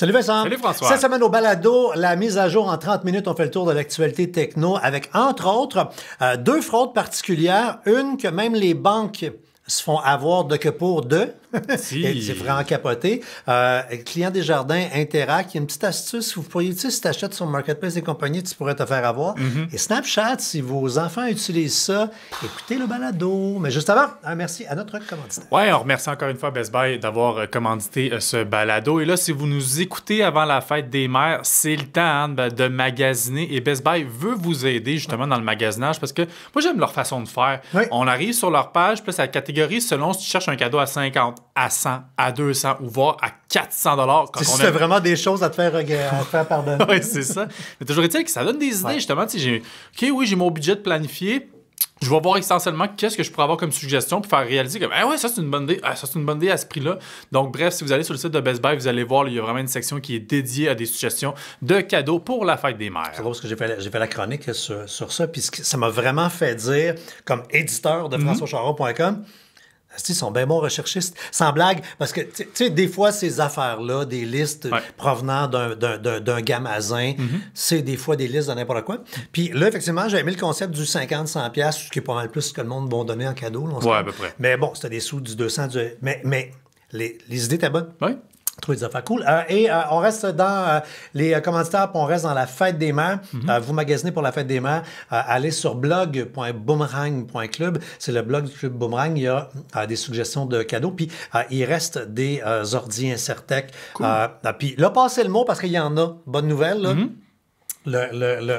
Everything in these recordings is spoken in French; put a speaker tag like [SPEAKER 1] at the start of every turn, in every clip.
[SPEAKER 1] Salut Vincent.
[SPEAKER 2] Salut François.
[SPEAKER 1] Cette semaine au balado, la mise à jour en 30 minutes, on fait le tour de l'actualité techno avec, entre autres, deux fraudes particulières. Une que même les banques se font avoir de que pour deux.
[SPEAKER 2] Si.
[SPEAKER 1] C'est vraiment capoté. Client Desjardins Interact, il y a une petite astuce. Vous pourriez, tu sais, si tu achètes sur Marketplace et compagnie, tu pourrais te faire avoir. Et Snapchat, si vos enfants utilisent ça, écoutez le balado. Mais juste avant, merci à notre commanditaire.
[SPEAKER 2] Oui, on remercie encore une fois Best Buy d'avoir commandité ce balado. Et là, si vous nous écoutez avant la fête des mères, c'est le temps de magasiner. Et Best Buy veut vous aider justement dans le magasinage parce que moi, j'aime leur façon de faire.
[SPEAKER 1] Oui.
[SPEAKER 2] On arrive sur leur page, puis la catégorie selon si tu cherches un cadeau à 50, à 100, à 200 ou voire à 400 $.
[SPEAKER 1] Si tu vraiment des choses à te faire pardonner.
[SPEAKER 2] Oui, c'est ça. Mais toujours est-il que ça donne des idées, justement. J'ai mon budget de planifié. Je vais voir essentiellement qu'est-ce que je pourrais avoir comme suggestion pour faire réaliser que, ça, c'est une bonne idée. Ça, c'est une bonne idée à ce prix-là. Donc, bref, si vous allez sur le site de Best Buy, vous allez voir, il y a vraiment une section qui est dédiée à des suggestions de cadeaux pour la fête des mères.
[SPEAKER 1] C'est drôle parce que j'ai fait la chronique sur ça, puis ça m'a vraiment fait dire, comme éditeur de françoischaron.com, ils sont bien bons recherchistes, sans blague, parce que, tu sais, des fois, ces affaires-là, des listes provenant d'un gamazin, c'est des fois des listes de n'importe quoi. Puis là, effectivement, j'ai aimé le concept du 50-100$, ce qui est pas mal plus que le monde va donner en cadeau. Là,
[SPEAKER 2] à peu près. Mais
[SPEAKER 1] bon, c'était des sous du 200, mais les idées étaient bonnes.
[SPEAKER 2] Oui.
[SPEAKER 1] Trouver des affaires cool. On reste dans les commanditaires, puis on reste dans la fête des mères. Vous magasinez pour la fête des mères. Allez sur blog.boomerang.club. C'est le blog du Club Boomerang. Il y a des suggestions de cadeaux. Puis il reste des ordi Incertec.
[SPEAKER 2] Cool.
[SPEAKER 1] Puis là, passez le mot parce qu'il y en a. Bonne nouvelle, là.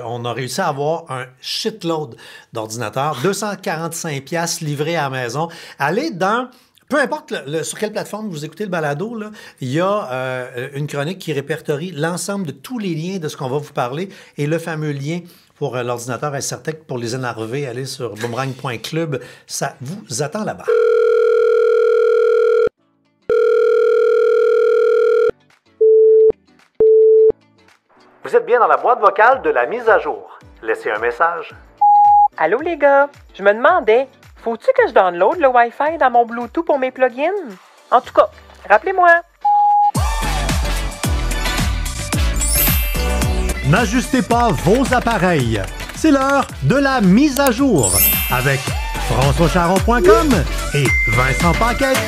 [SPEAKER 1] On a réussi à avoir un shitload d'ordinateurs. 245$ livrés à la maison. Allez dans... Peu importe sur quelle plateforme vous écoutez le balado, là, il y a une chronique qui répertorie l'ensemble de tous les liens de ce qu'on va vous parler et le fameux lien pour l'ordinateur Incertec pour les énerver. Allez sur boomerang.club. Ça vous attend là-bas. Vous êtes bien dans la boîte vocale de la mise à jour. Laissez un message.
[SPEAKER 3] Allô les gars, je me demandais, faut-tu que je download le Wi-Fi dans mon Bluetooth pour mes plugins? En tout cas, rappelez-moi.
[SPEAKER 1] N'ajustez pas vos appareils. C'est l'heure de la mise à jour avec françoischaron.com et Vincent Paquette.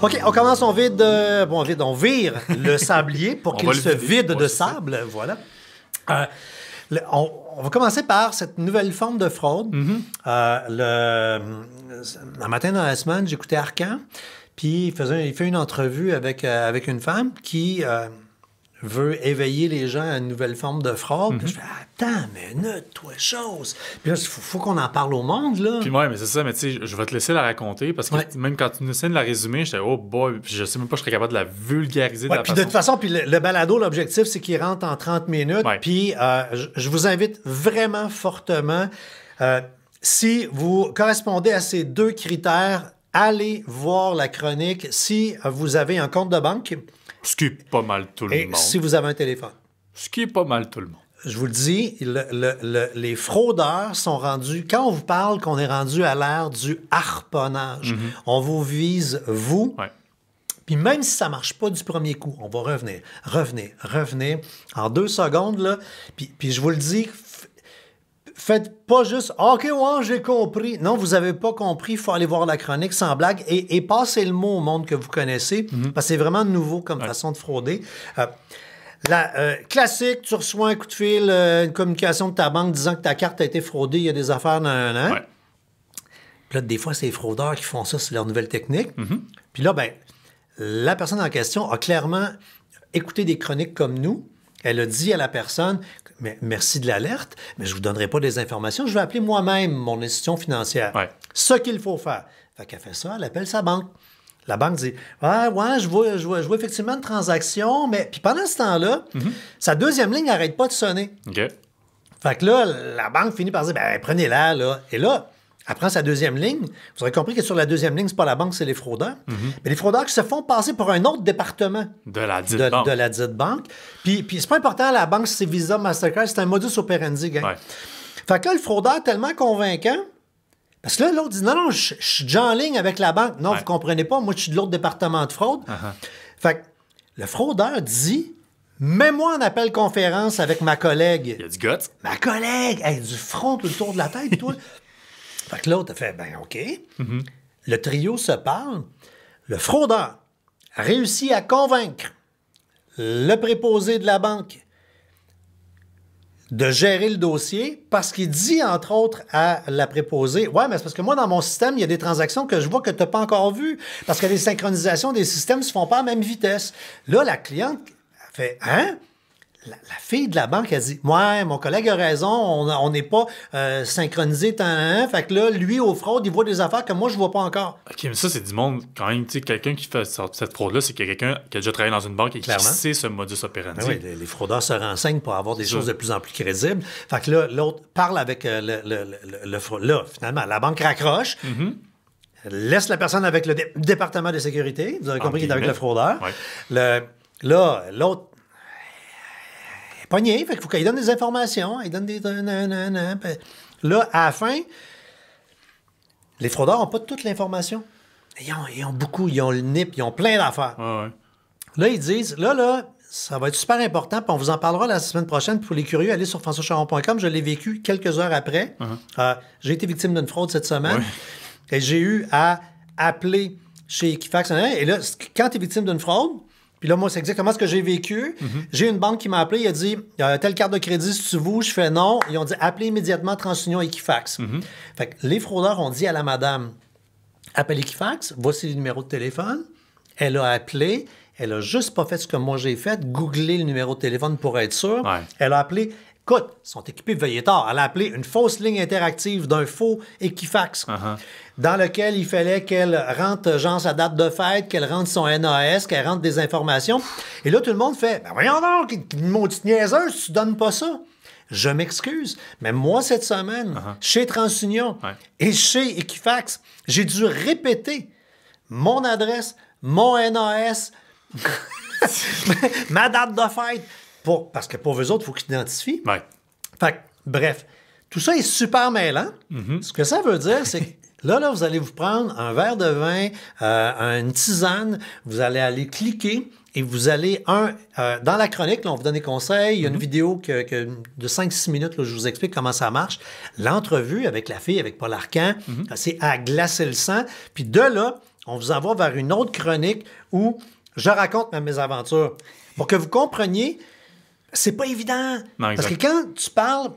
[SPEAKER 1] OK, on commence, on vire le sablier pour qu'il se vide de sable. Voilà. On va commencer par cette nouvelle forme de fraude. Un matin dans la semaine, j'écoutais Arcan, puis il fait une entrevue avec une femme qui veut éveiller les gens à une nouvelle forme de fraude. Puis je fais « Attends, mais toi, chose! » Puis là, il faut qu'on en parle au monde, là.
[SPEAKER 2] Puis mais c'est ça, mais tu sais, je vais te laisser la raconter parce que même quand tu essaies de la résumer, j'étais « Oh boy! » Puis je sais même pas si je serais capable de la vulgariser de la
[SPEAKER 1] puis
[SPEAKER 2] façon.
[SPEAKER 1] de toute façon, puis le balado, l'objectif, c'est qu'il rentre en 30 minutes. Puis je vous invite vraiment fortement, si vous correspondez à ces deux critères, allez voir la chronique si vous avez un compte de banque.
[SPEAKER 2] Ce qui est pas mal tout le monde.
[SPEAKER 1] Et si vous avez un téléphone.
[SPEAKER 2] Ce qui est pas mal tout le monde.
[SPEAKER 1] Je vous le dis, les fraudeurs sont rendus... Quand on vous parle qu'on est rendu à l'ère du harponnage, on vous vise, vous.
[SPEAKER 2] Ouais.
[SPEAKER 1] Puis même si ça ne marche pas du premier coup, on va revenir. En 2 secondes, là. Puis je vous le dis... Faites pas juste « OK, ouais, j'ai compris ». Non, vous n'avez pas compris. Il faut aller voir la chronique sans blague et passez le mot au monde que vous connaissez parce que c'est vraiment nouveau comme façon de frauder. Classique, tu reçois un coup de fil, une communication de ta banque disant que ta carte a été fraudée, il y a des affaires dans un an. Puis là, des fois, c'est les fraudeurs qui font ça, c'est leur nouvelle technique. Puis là, la personne en question a clairement écouté des chroniques comme nous. Elle a dit à la personne « Merci de l'alerte, mais je ne vous donnerai pas des informations. Je vais appeler moi-même mon institution financière. » Ce qu'il faut faire. Fait qu'elle fait ça, elle appelle sa banque. La banque dit « Ouais, je vois effectivement une transaction. » Mais puis pendant ce temps-là, sa deuxième ligne n'arrête pas de sonner.
[SPEAKER 2] OK.
[SPEAKER 1] Fait que là, la banque finit par dire « Prenez-la. » là. Et là, elle prend sa deuxième ligne. Vous aurez compris que sur la deuxième ligne, c'est pas la banque, c'est les fraudeurs. Mais les fraudeurs qui se font passer pour un autre département
[SPEAKER 2] de la dite
[SPEAKER 1] banque. Puis c'est pas important, la banque, c'est Visa, Mastercard, c'est un modus operandi, gang. Fait que là, le fraudeur est tellement convaincant, parce que là, l'autre dit, non, je suis déjà en ligne avec la banque. Non, vous comprenez pas, moi, je suis de l'autre département de fraude. Fait que Le fraudeur dit, mets-moi en appel conférence avec ma collègue.
[SPEAKER 2] Il y a du guts.
[SPEAKER 1] Ma collègue, hey, du front tout le tour de la tête, toi. Fait que l'autre a fait, ben OK. Le trio se parle. Le fraudeur réussit à convaincre le préposé de la banque de gérer le dossier parce qu'il dit, entre autres, à la préposée, ouais, mais c'est parce que moi, dans mon système, il y a des transactions que je vois que tu n'as pas encore vues parce que les synchronisations des systèmes ne se font pas à la même vitesse. Là, la cliente fait, hein? La fille de la banque a dit, ouais, mon collègue a raison, on n'est pas synchronisé tant, fait que là, lui, aux fraudes, il voit des affaires que moi, je vois pas encore.
[SPEAKER 2] OK, mais ça, c'est du monde, quand même, tu sais, quelqu'un qui fait cette fraude-là, c'est quelqu'un qui a déjà travaillé dans une banque et
[SPEAKER 1] Clairement.
[SPEAKER 2] qui sait ce modus operandi.
[SPEAKER 1] Ben oui, les fraudeurs se renseignent pour avoir des choses de plus en plus crédibles. Fait que là, l'autre parle avec le fraudeur. Là, finalement, la banque raccroche, laisse la personne avec le département de sécurité. Vous avez compris qu'il est avec le fraudeur.
[SPEAKER 2] Ouais.
[SPEAKER 1] Là, l'autre, pogné, fait qu'il faut qu'il donne des informations, il donne des... Là, à la fin, les fraudeurs n'ont pas toute l'information. Ils ont beaucoup, ils ont le NIP, ils ont plein d'affaires.
[SPEAKER 2] Ouais.
[SPEAKER 1] Là, ils disent, là, ça va être super important, puis on vous en parlera la semaine prochaine. Pour les curieux, allez sur françoischaron.com. Je l'ai vécu quelques heures après. J'ai été victime d'une fraude cette semaine. Et j'ai eu à appeler chez Equifax. Et là, quand tu es victime d'une fraude, puis là, moi, c'est exactement ce que j'ai vécu. J'ai une banque qui m'a appelé, il a dit telle carte de crédit, si tu veux, je fais non. Ils ont dit appelez immédiatement TransUnion Equifax. Fait que les fraudeurs ont dit à la madame appelle Equifax, voici le numéro de téléphone. Elle a appelé, elle a juste pas fait ce que moi j'ai fait, googler le numéro de téléphone pour être sûr.
[SPEAKER 2] Ouais.
[SPEAKER 1] Elle a appelé. Écoute, ils sont équipés de veiller tard. Elle a appelé une fausse ligne interactive d'un faux Equifax dans lequel il fallait qu'elle rentre, genre, sa date de fête, qu'elle rentre son NAS, qu'elle rentre des informations. Et là, tout le monde fait « Ben voyons donc, une maudite niaiseuse, tu donnes pas ça. » Je m'excuse, mais moi, cette semaine, chez TransUnion et chez Equifax, j'ai dû répéter mon adresse, mon NAS, ma date de fête. Parce que pour eux autres, il faut qu'ils s'identifient.
[SPEAKER 2] Ouais.
[SPEAKER 1] Fait que, bref, tout ça est super mêlant. Ce que ça veut dire, c'est que là, vous allez vous prendre un verre de vin, une tisane, vous allez aller cliquer et vous allez, dans la chronique, là, on vous donne des conseils. Il y a une vidéo de 5-6 minutes, là, je vous explique comment ça marche. L'entrevue avec la fille, avec Paul Arcand, c'est à glacer le sang. Puis de là, on vous envoie vers une autre chronique où je raconte ma mésaventure. Pour que vous compreniez, c'est pas évident.
[SPEAKER 2] Non,
[SPEAKER 1] parce que quand tu parles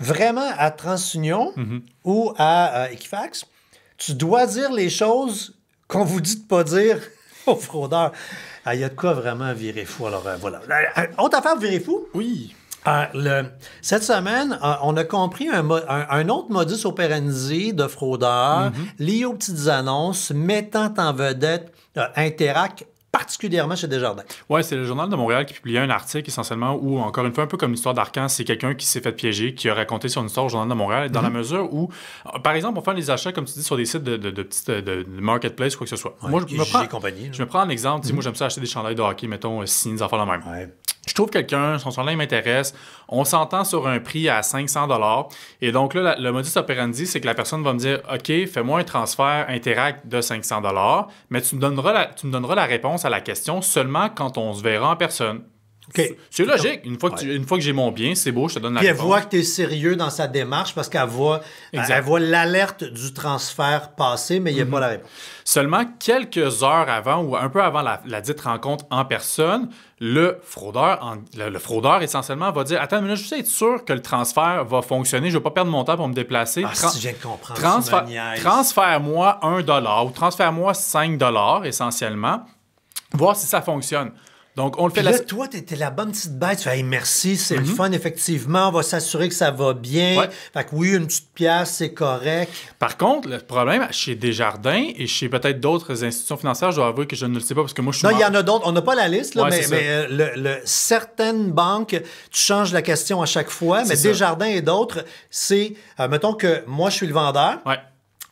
[SPEAKER 1] vraiment à TransUnion ou à Equifax, tu dois dire les choses qu'on vous dit de pas dire aux fraudeurs. Il y a de quoi vraiment virer fou. Alors, voilà. Autre affaire, virer fou?
[SPEAKER 2] Oui.
[SPEAKER 1] Cette semaine, on a compris un autre modus operandi de fraudeurs lié aux petites annonces mettant en vedette Interac, particulièrement chez Desjardins.
[SPEAKER 2] Oui, c'est le Journal de Montréal qui publiait un article essentiellement où, encore une fois, un peu comme l'histoire d'Arcan, c'est quelqu'un qui s'est fait piéger, qui a raconté son histoire au Journal de Montréal, dans la mesure où, par exemple, on fait les achats, comme tu dis, sur des sites de marketplace ou quoi que ce soit.
[SPEAKER 1] Ouais,
[SPEAKER 2] moi, je me prends un exemple. Moi, j'aime ça acheter des chandails de hockey, mettons, signes, des affaires la même.
[SPEAKER 1] Ouais.
[SPEAKER 2] Je trouve quelqu'un, son chandail m'intéresse, on s'entend sur un prix à 500 $. Et donc là, le modus operandi, c'est que la personne va me dire « OK, fais-moi un transfert Interac de 500 $, mais tu me donneras la réponse à la question seulement quand on se verra en personne. »
[SPEAKER 1] Okay.
[SPEAKER 2] C'est logique. Une fois que j'ai mon bien, c'est beau, je te donne la
[SPEAKER 1] réponse.
[SPEAKER 2] réponse.
[SPEAKER 1] Puis elle voit que tu es sérieux dans sa démarche parce qu'elle voit l'alerte du transfert passé, mais il n'y a pas la réponse.
[SPEAKER 2] Seulement quelques heures avant ou un peu avant la dite rencontre en personne, le fraudeur essentiellement va dire « Attends, mais là, je veux être sûr que le transfert va fonctionner. Je ne vais pas perdre mon temps pour me déplacer.
[SPEAKER 1] Si je viens de comprendre.
[SPEAKER 2] Transfère-moi 1 $ ou transfère-moi 5 $ essentiellement. Voir si ça fonctionne. » Donc, on le fait.
[SPEAKER 1] Là, toi, t'es la bonne petite bête. Tu fais hey, merci, c'est le fun, effectivement. On va s'assurer que ça va bien.
[SPEAKER 2] Ouais.
[SPEAKER 1] Fait que oui, une petite pièce, c'est correct.
[SPEAKER 2] Par contre, le problème chez Desjardins et chez peut-être d'autres institutions financières, je dois avouer que je ne le sais pas parce que moi, je suis.
[SPEAKER 1] Non, il y en a d'autres. On n'a pas la liste, là,
[SPEAKER 2] ouais,
[SPEAKER 1] mais certaines banques, tu changes la question à chaque fois. Mais Desjardins et d'autres, c'est, mettons que moi, je suis le vendeur.
[SPEAKER 2] Ouais.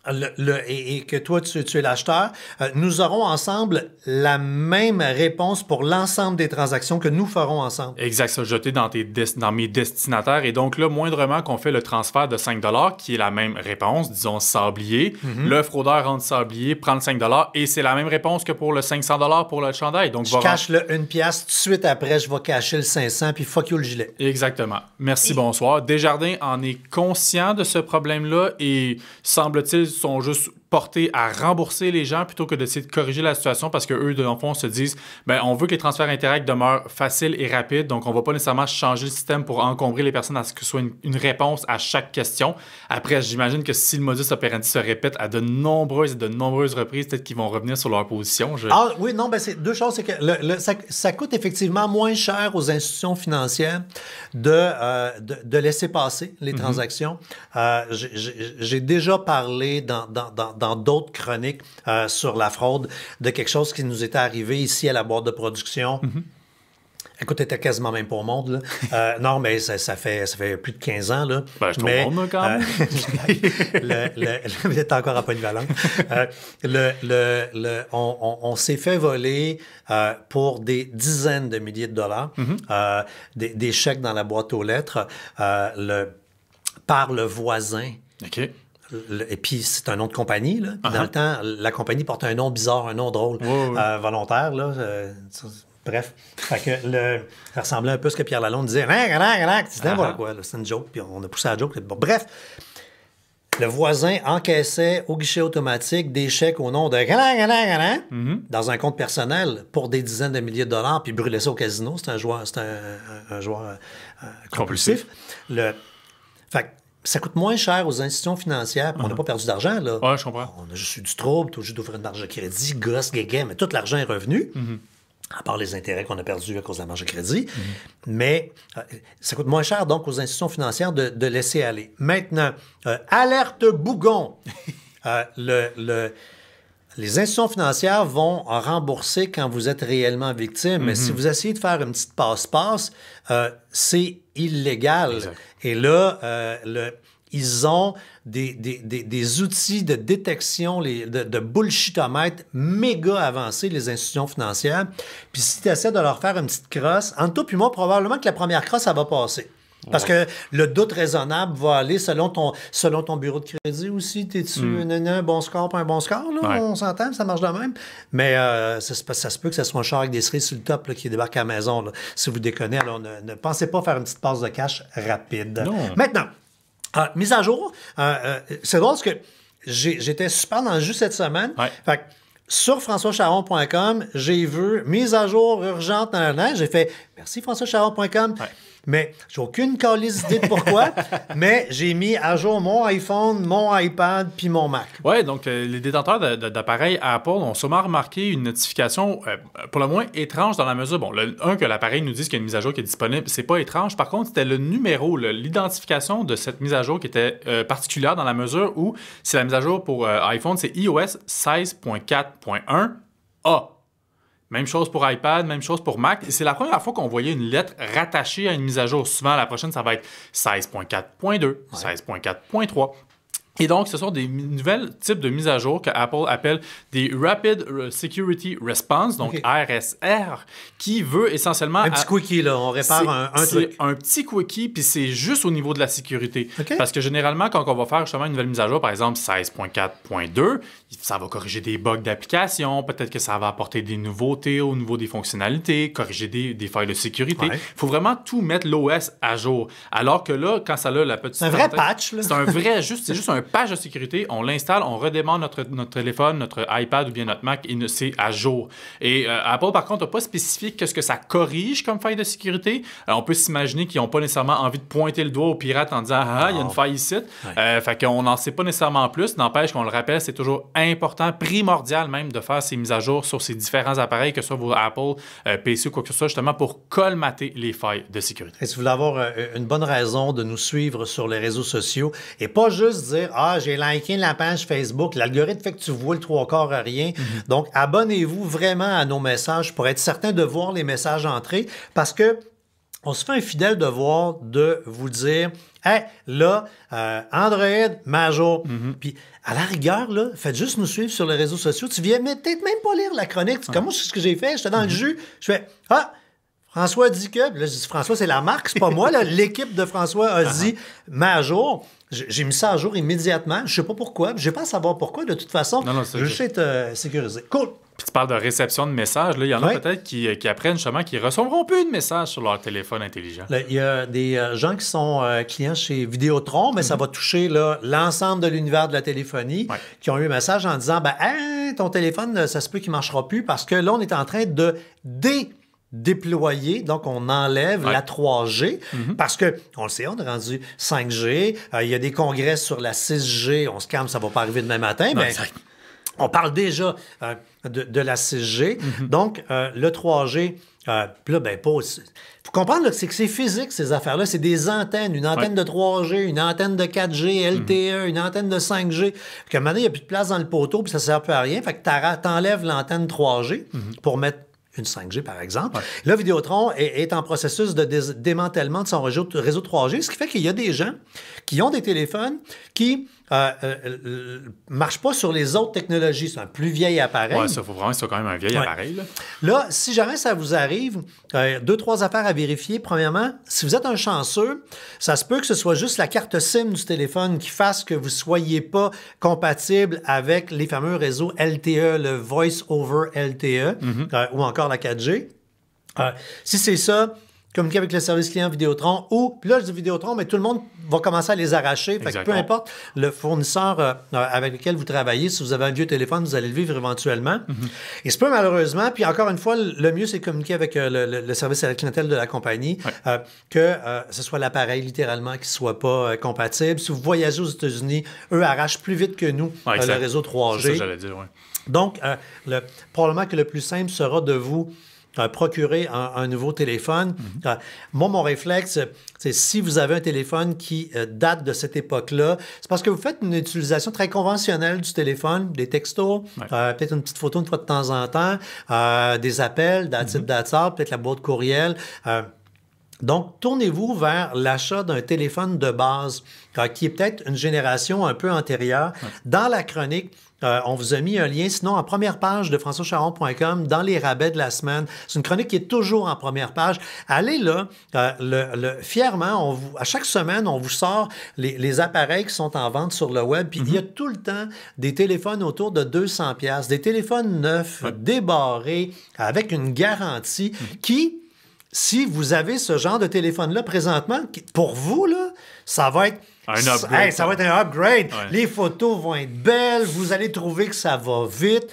[SPEAKER 1] et que toi, tu es l'acheteur, nous aurons ensemble la même réponse pour l'ensemble des transactions que nous ferons ensemble.
[SPEAKER 2] Exact, ça jeté dans mes destinataires. Et donc là, moindrement qu'on fait le transfert de 5 $, qui est la même réponse, disons sablier, le fraudeur rentre sablier, prend le 5 $ et c'est la même réponse que pour le 500 $ pour le chandail. Donc,
[SPEAKER 1] je cache le 1 piastre, tout de suite après, je vais cacher le 500 puis fuck you le gilet.
[SPEAKER 2] Exactement. Merci, bonsoir. Desjardins en est conscient de ce problème-là et semble-t-il sont juste portés à rembourser les gens plutôt que d'essayer de corriger la situation parce qu'eux, dans le fond, se disent on veut que les transferts Interact demeurent faciles et rapides, donc on ne va pas nécessairement changer le système pour encombrer les personnes à ce que ce soit une réponse à chaque question. Après, j'imagine que si le modus operandi se répète à de nombreuses reprises, peut-être qu'ils vont revenir sur leur position.
[SPEAKER 1] Ah oui, non, c'est deux choses. C'est que ça coûte effectivement moins cher aux institutions financières de laisser passer les transactions. J'ai déjà parlé dans d'autres chroniques sur la fraude de quelque chose qui nous était arrivé ici à la boîte de production. Écoute, t'étais quasiment même pas au monde, là. Non, mais ça fait plus de 15 ans, là.
[SPEAKER 2] Ben, je suis au monde, quand même.
[SPEAKER 1] T'es encore à polyvalent. On s'est fait voler pour des dizaines de milliers de dollars, des chèques dans la boîte aux lettres par le voisin.
[SPEAKER 2] OK.
[SPEAKER 1] Et puis, c'est un nom de compagnie, là. Dans le temps, la compagnie portait un nom bizarre, un nom drôle, volontaire, là. Bref, fait que ça ressemblait un peu à ce que Pierre Lalonde disait. C'était voilà quoi, c'est une joke, puis on a poussé la joke. Bon, bref, le voisin encaissait au guichet automatique des chèques au nom de dans un compte personnel pour des dizaines de milliers de dollars, puis brûlait ça au casino. C'était un joueur compulsif. Fait que ça coûte moins cher aux institutions financières. On n'a pas perdu d'argent, là.
[SPEAKER 2] Ouais, je comprends.
[SPEAKER 1] On a juste eu du trouble, tout juste d'ouvrir une marge de crédit, gosse, guéguet, mais tout l'argent est revenu. À part les intérêts qu'on a perdus à cause de la marge de crédit. Mais ça coûte moins cher, donc, aux institutions financières de laisser aller. Maintenant, alerte bougon! Les institutions financières vont rembourser quand vous êtes réellement victime. Mais si vous essayez de faire une petite passe-passe, c'est illégal.
[SPEAKER 2] Exact.
[SPEAKER 1] Et là, ils ont des outils de détection, de bullshitomètre méga avancés, les institutions financières. Puis si tu essaies de leur faire une petite crosse, entre toi puis moi, probablement que la première crosse, ça va passer. Parce que le doute raisonnable va aller selon ton bureau de crédit aussi. T'es-tu un bon score pas un bon score? Là? On s'entend, ça marche de même. Mais ça se peut que ce soit un char avec des cerises sur le top là, qui débarque à la maison. Là. Si vous déconnez, alors ne pensez pas faire une petite passe de cash rapide.
[SPEAKER 2] Non.
[SPEAKER 1] Maintenant, mise à jour, c'est drôle parce que j'étais super dans le jus cette semaine. Fait que sur françoischaron.com, j'ai vu mise à jour urgente. J'ai fait merci françoischaron.com. Mais j'ai aucune calice d'idée de pourquoi, mais j'ai mis à jour mon iPhone, mon iPad puis mon Mac.
[SPEAKER 2] Oui, donc les détenteurs d'appareils Apple ont sûrement remarqué une notification pour le moins étrange dans la mesure, que l'appareil nous dise qu'il y a une mise à jour qui est disponible, c'est pas étrange. Par contre, c'était le numéro, l'identification de cette mise à jour qui était particulière dans la mesure où c'est la mise à jour pour iPhone, c'est iOS 16.4.1A. Même chose pour iPad, même chose pour Mac. Et c'est la première fois qu'on voyait une lettre rattachée à une mise à jour. Souvent, la prochaine, ça va être 16.4.2, 16.4.3. Et donc, ce sont des nouvelles types de mises à jour que Apple appelle des Rapid Security Response, donc RSR, qui veut essentiellement...
[SPEAKER 1] Un petit quickie, là, on répare un truc.
[SPEAKER 2] C'est un petit quickie, puis c'est juste au niveau de la sécurité. Parce que généralement, quand on va faire justement une nouvelle mise à jour, par exemple 16.4.2, ça va corriger des bugs d'application, peut-être que ça va apporter des nouveautés au niveau des fonctionnalités, corriger des failles de sécurité. Il faut vraiment tout mettre l'OS à jour. Alors que là, quand ça a la petite...
[SPEAKER 1] C'est un vrai patch, là.
[SPEAKER 2] C'est juste un patch de sécurité, on l'installe, on redémarre notre téléphone, notre iPad ou bien notre Mac et c'est à jour. Et Apple, par contre, n'a pas spécifié qu'est-ce que ça corrige comme faille de sécurité. On peut s'imaginer qu'ils n'ont pas nécessairement envie de pointer le doigt aux pirates en disant « Ah, il y a une faille ici. » Fait qu'on n'en sait pas nécessairement plus. N'empêche qu'on le rappelle, c'est toujours important, primordial même, de faire ces mises à jour sur ces différents appareils, que ce soit vos Apple, PC ou quoi que ce soit, justement pour colmater les failles de sécurité.
[SPEAKER 1] Et si vous voulez avoir une bonne raison de nous suivre sur les réseaux sociaux et pas juste dire « Ah, j'ai liké la page Facebook. » L'algorithme fait que tu vois le 3/4 à rien. Donc, abonnez-vous vraiment à nos messages pour être certain de voir les messages entrer parce que on se fait un fidèle devoir de vous dire « Hey, là, Android, Major. Puis à la rigueur, là, faites juste nous suivre sur les réseaux sociaux. Tu viens peut-être même pas lire la chronique. Comme moi, c'est ce que j'ai fait. J'étais dans le jus. Je fais « Ah! » François dit que, là, je dis François, c'est la marque, c'est pas moi. Là, l'équipe de François a dit Major. J'ai mis ça à jour immédiatement. Je sais pas pourquoi. Je n'ai pas à savoir pourquoi, de toute façon.
[SPEAKER 2] Non,
[SPEAKER 1] je veux juste être sécurisé. Cool.
[SPEAKER 2] Puis tu parles de réception de messages. Là, il y en a peut-être qui apprennent justement qu'ils recevront plus de messages sur leur téléphone intelligent.
[SPEAKER 1] Là, il y a des gens qui sont clients chez Vidéotron, mais ça va toucher l'ensemble de l'univers de la téléphonie, qui ont eu un message en disant hey, ton téléphone, ça se peut qu'il ne marchera plus parce que là, on est en train de déployer, donc on enlève la 3G, parce que, on le sait, on est rendu 5G, il y a des congrès sur la 6G, on se calme, ça va pas arriver demain matin, mais on parle déjà de la 6G, donc le 3G, puis là, ben, pas aussi. Il faut comprendre là, que c'est physique, ces affaires-là. C'est des antennes. Une antenne de 3G, une antenne de 4G, LTE, une antenne de 5G. Puis à un moment donné, il n'y a plus de place dans le poteau, puis ça ne sert plus à rien. Fait que tu enlèves l'antenne 3G pour mettre une 5G, par exemple. Là, Vidéotron est en processus de démantèlement de son réseau 3G, ce qui fait qu'il y a des gens qui ont des téléphones qui marchent pas sur les autres technologies. C'est un plus vieil appareil.
[SPEAKER 2] Oui, ça, il faut vraiment que ce soit quand même un vieil appareil.
[SPEAKER 1] Là, si jamais ça vous arrive, 2-3 affaires à vérifier. Premièrement, si vous êtes un chanceux, ça se peut que ce soit juste la carte SIM du téléphone qui fasse que vous ne soyez pas compatible avec les fameux réseaux LTE, le Voice over LTE, ou encore la 4G. Si c'est ça, communiquer avec le service client Vidéotron puis là, je dis Vidéotron, mais tout le monde va commencer à les arracher. Fait que peu importe le fournisseur avec lequel vous travaillez, si vous avez un vieux téléphone, vous allez le vivre éventuellement. Et c'est pas malheureusement, puis encore une fois, le mieux, c'est de communiquer avec le service à la clientèle de la compagnie, que ce soit l'appareil littéralement qui soit pas compatible. Si vous voyagez aux États-Unis, eux arrachent plus vite que nous le réseau 3G.
[SPEAKER 2] C'est ça que j'allais dire,
[SPEAKER 1] Donc, probablement que le plus simple sera de vous procurer un nouveau téléphone. Moi, mon réflexe, c'est si vous avez un téléphone qui date de cette époque-là, c'est parce que vous faites une utilisation très conventionnelle du téléphone, des textos, peut-être une petite photo une fois de temps en temps, des appels, peut-être la boîte courriel. Donc, tournez-vous vers l'achat d'un téléphone de base qui est peut-être une génération un peu antérieure. Dans la chronique, on vous a mis un lien, sinon en première page de françoischaron.com, dans les rabais de la semaine. C'est une chronique qui est toujours en première page. Allez là, fièrement, à chaque semaine, on vous sort les appareils qui sont en vente sur le web, puis il y a tout le temps des téléphones autour de 200$, des téléphones neufs, débarrés, avec une garantie qui... Si vous avez ce genre de téléphone-là présentement, pour vous, là, ça va être... ça va être un upgrade. Les photos vont être belles. Vous allez trouver que ça va vite.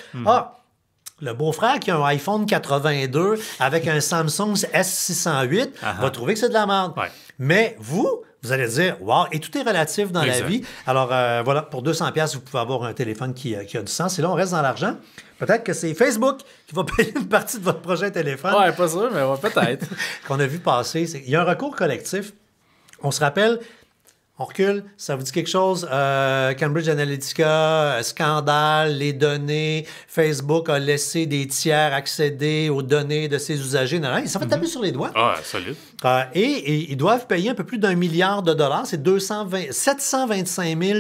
[SPEAKER 1] Le beau-frère qui a un iPhone 82 avec un Samsung S608 va trouver que c'est de la merde. Mais vous allez dire, wow, et tout est relatif dans la vie. Alors, voilà, pour 200$, vous pouvez avoir un téléphone qui a du sens. Et là, on reste dans l'argent. Peut-être que c'est Facebook qui va payer une partie de votre projet téléphone.
[SPEAKER 2] Oui, pas sûr, mais peut-être.
[SPEAKER 1] Qu'on a vu passer. Il y a un recours collectif. On se rappelle, on recule, ça vous dit quelque chose? Cambridge Analytica, scandale, les données. Facebook a laissé des tiers accéder aux données de ses usagers. Non, ils s'en fait taper sur les doigts.
[SPEAKER 2] Ah, solide.
[SPEAKER 1] Et ils doivent payer un peu plus d'1 milliard de dollars. C'est 725 000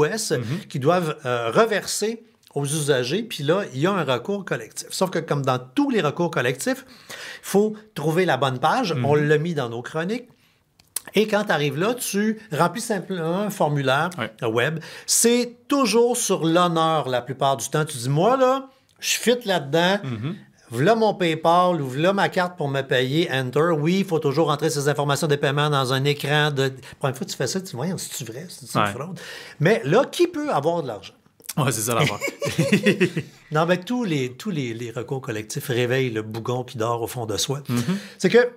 [SPEAKER 1] US qu'ils doivent reverser aux usagers, puis là, il y a un recours collectif. Sauf que comme dans tous les recours collectifs, il faut trouver la bonne page. On l'a mis dans nos chroniques. Et quand tu arrives là, tu remplis simplement un formulaire web. C'est toujours sur l'honneur la plupart du temps. Tu dis, moi, là, je fit là-dedans. Voilà mon PayPal ou voilà ma carte pour me payer, Enter. Oui, il faut toujours rentrer ces informations de paiement dans un écran. La première fois que tu fais ça, tu dis, voyons, c'est-tu vrai? C'est-tu une fraude? Mais là, qui peut avoir de l'argent?
[SPEAKER 2] Oui, c'est ça l'affaire.
[SPEAKER 1] Non, mais tous les recours collectifs réveillent le bougon qui dort au fond de soi. C'est que,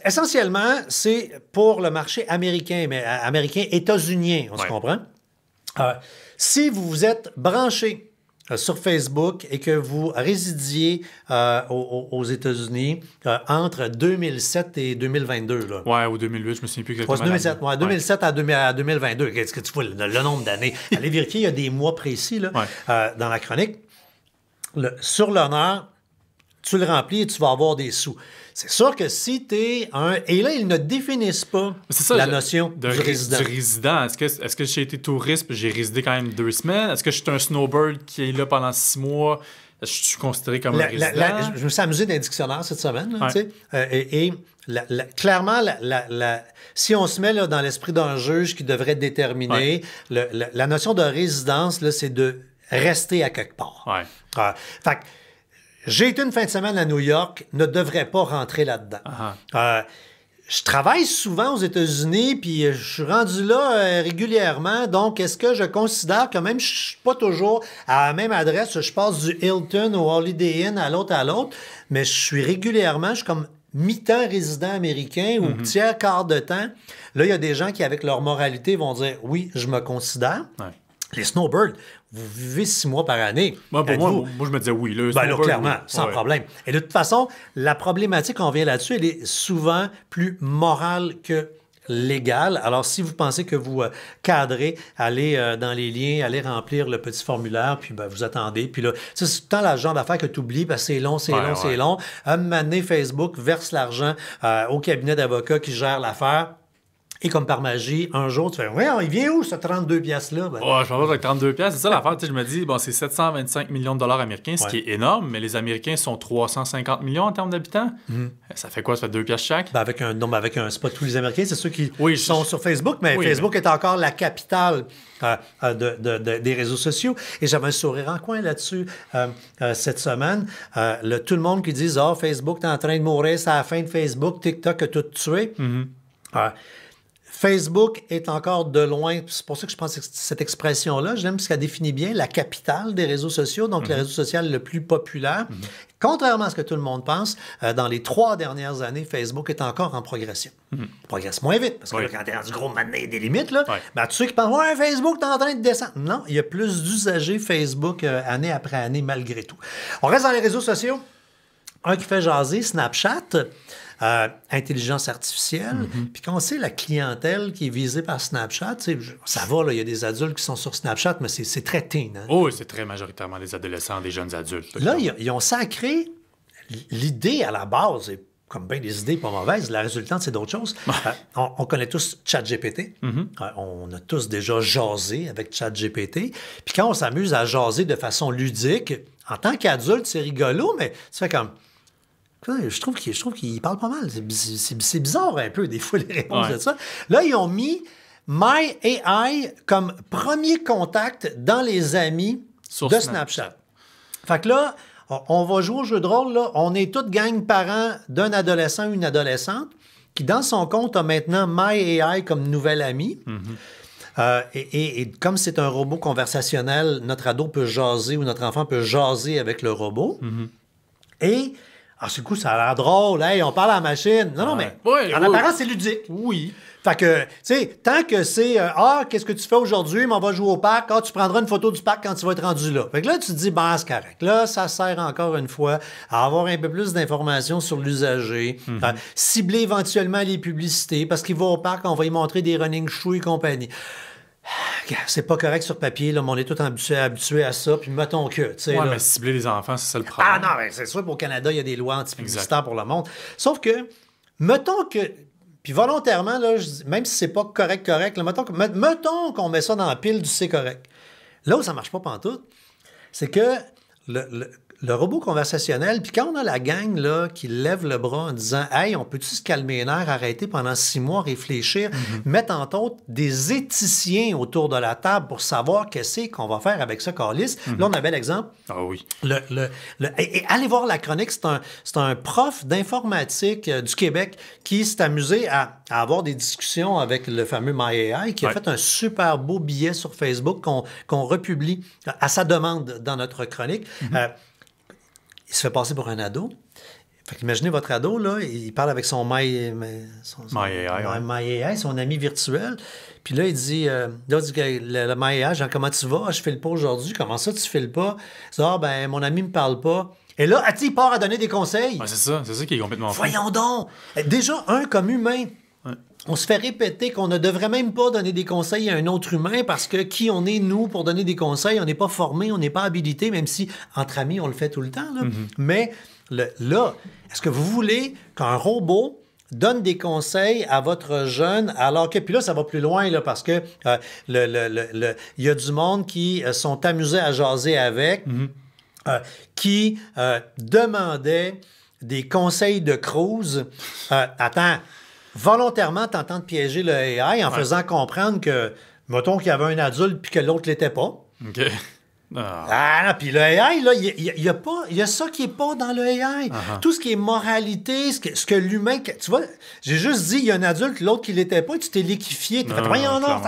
[SPEAKER 1] essentiellement, c'est pour le marché américain, mais américain états-unien, on se comprend. Si vous vous êtes branché sur Facebook et que vous résidiez aux États-Unis entre 2007 et 2022. Là.
[SPEAKER 2] Ouais, ou 2008, je me souviens plus exactement.
[SPEAKER 1] 2007, 2007 à 2022. Qu'est-ce que tu vois, le nombre d'années? Allez vérifier, il y a des mois précis là, dans la chronique. Sur l'honneur, tu le remplis et tu vas avoir des sous. C'est sûr que si tu es un... Et là, ils ne définissent pas la notion du résident.
[SPEAKER 2] Du résident. Est-ce que j'ai été touriste et j'ai résidé quand même 2 semaines? Est-ce que je suis un snowbird qui est là pendant 6 mois? Je suis considéré comme un résident?
[SPEAKER 1] Je me suis amusé dans le dictionnaire cette semaine. Clairement, si on se met là, dans l'esprit d'un juge qui devrait déterminer, la notion de résidence, là, c'est de rester à quelque part. Fait que j'ai été une fin de semaine à New York, ne devrais pas rentrer là-dedans. Je travaille souvent aux États-Unis, puis je suis rendu là régulièrement. Donc, est-ce que je considère que même je ne suis pas toujours à la même adresse, je passe du Hilton au Holiday Inn à l'autre, mais je suis régulièrement, je suis comme mi-temps résident américain ou tiers-quart de temps. Là, il y a des gens qui, avec leur moralité, vont dire « Oui, je me considère ». Les snowbirds, vous vivez 6 mois par année.
[SPEAKER 2] Moi, je me disais oui.
[SPEAKER 1] Là, clairement, sans problème. Et de toute façon, la problématique, on vient là-dessus, elle est souvent plus morale que légale. Alors, si vous pensez que vous cadrez, allez dans les liens, allez remplir le petit formulaire, puis vous attendez. Puis là, c'est tout le temps le genre d'affaire que tu oublies, parce que c'est long, c'est long. Un moment donné, Facebook verse l'argent au cabinet d'avocats qui gère l'affaire. Et comme par magie, un jour, tu fais « Ouais, il vient où ce 32 piastres-là? »
[SPEAKER 2] Je pense avec 32 piastres. C'est ça l'affaire. Je me dis, c'est 725 millions de dollars américains, ce qui est énorme, mais les Américains sont 350 millions en termes d'habitants. Ça fait quoi? Ça fait 2 piastres chaque?
[SPEAKER 1] C'est pas tous les Américains, c'est ceux qui sont sur Facebook, mais Facebook est encore la capitale des réseaux sociaux. Et j'avais un sourire en coin là-dessus cette semaine. Tout le monde qui dit « Facebook, t'es en train de mourir, c'est la fin de Facebook, TikTok a tout tué. Facebook est encore de loin, c'est pour ça que je pense que cette expression-là, j'aime parce qu'elle définit bien la capitale des réseaux sociaux, donc le réseau social le plus populaire. Contrairement à ce que tout le monde pense, dans les 3 dernières années, Facebook est encore en progression. Il progresse moins vite, parce que quand t'es rendu gros, maintenant, il y a des limites. Là. Tous ceux qui pensent « Ouais, Facebook, t'es en train de descendre. » Non, il y a plus d'usagers Facebook année après année, malgré tout. On reste dans les réseaux sociaux. Un qui fait jaser, Snapchat. Intelligence artificielle. Puis quand on sait la clientèle qui est visée par Snapchat, ça va, il y a des adultes qui sont sur Snapchat, mais c'est très teen. Hein?
[SPEAKER 2] Oui, c'est très majoritairement des adolescents, des jeunes adultes.
[SPEAKER 1] Là, ils ont sacré l'idée à la base, et comme bien des idées pas mauvaises, la résultante, c'est d'autres choses. On connaît tous ChatGPT. On a tous déjà jasé avec ChatGPT. Puis quand on s'amuse à jaser de façon ludique, en tant qu'adulte, c'est rigolo, mais tu fais comme... Je trouve qu'il parle pas mal. C'est bizarre un peu, des fois, les réponses de ça. Là, ils ont mis My AI comme premier contact dans les amis de Snapchat. Fait que là, on va jouer au jeu de rôle. Là. On est toute gang parents d'un adolescent ou une adolescente qui, dans son compte, a maintenant My AI comme nouvel ami. Et comme c'est un robot conversationnel, notre ado peut jaser ou notre enfant peut jaser avec le robot. Et... du coup, ça a l'air drôle. Hey, on parle à la machine. Non, mais en apparence, c'est ludique.
[SPEAKER 2] Oui.
[SPEAKER 1] Fait que, tu sais, tant que c'est qu'est-ce que tu fais aujourd'hui? Mais on va jouer au parc. Tu prendras une photo du parc quand tu vas être rendu là. Fait que là, tu te dis, c'est correct. Là, ça sert encore une fois à avoir un peu plus d'informations sur l'usager. Cibler éventuellement les publicités. Parce qu'il va au parc, on va y montrer des running shoes et compagnie. C'est pas correct sur papier, là, mais on est tous habitués à ça, puis mettons que...
[SPEAKER 2] Oui, mais cibler les enfants, c'est ça le problème.
[SPEAKER 1] Non, mais c'est sûr qu'au Canada, il y a des lois anti-publicitaires pour le monde. Sauf que, mettons que... Puis volontairement, là, même si c'est pas correct, là, mettons qu'on met ça dans la pile du c'est correct. Là où ça marche pas pantoute, c'est que le robot conversationnel, puis quand on a la gang là, qui lève le bras en disant « Hey, on peut-tu se calmer les nerfs, arrêter pendant 6 mois, réfléchir, mettre entre autres des éthiciens autour de la table pour savoir qu'est-ce qu'on va faire avec ça, câlisse. Là, on a un bel exemple.
[SPEAKER 2] Ah oui.
[SPEAKER 1] Et allez voir la chronique, c'est un prof d'informatique du Québec qui s'est amusé à avoir des discussions avec le fameux MyAI, qui a fait un super beau billet sur Facebook qu'on republie à sa demande dans notre chronique. Il se fait passer pour un ado. Fait qu'imaginez votre ado, là, il parle avec son MyAI, son ami virtuel. Puis là, il dit, le MyAI, genre, comment tu vas? Je file pas aujourd'hui. Comment ça, tu files pas? Il dit, mon ami me parle pas. Et là, il part à donner des conseils.
[SPEAKER 2] C'est ça qui est complètement fou.
[SPEAKER 1] Voyons donc! Déjà, comme humain, On se fait répéter qu'on ne devrait même pas donner des conseils à un autre humain parce que qui on est, nous, pour donner des conseils? On n'est pas formé, on n'est pas habilité, même si, entre amis, on le fait tout le temps. Là. Mais là, est-ce que vous voulez qu'un robot donne des conseils à votre jeune alors que... Puis là, ça va plus loin, là, parce que il y a du monde qui sont amusés à jaser avec, qui demandait des conseils de cruise. Attends... Volontairement tentant de piéger le AI en faisant comprendre que, mettons qu'il y avait un adulte puis que l'autre l'était pas.
[SPEAKER 2] OK.
[SPEAKER 1] Puis le AI, là, il y a ça qui n'est pas dans le AI. Tout ce qui est moralité, ce que l'humain... Tu vois, j'ai juste dit, il y a un adulte, l'autre qui l'était pas, tu t'es liquéfié. Tu fait, voyons, non,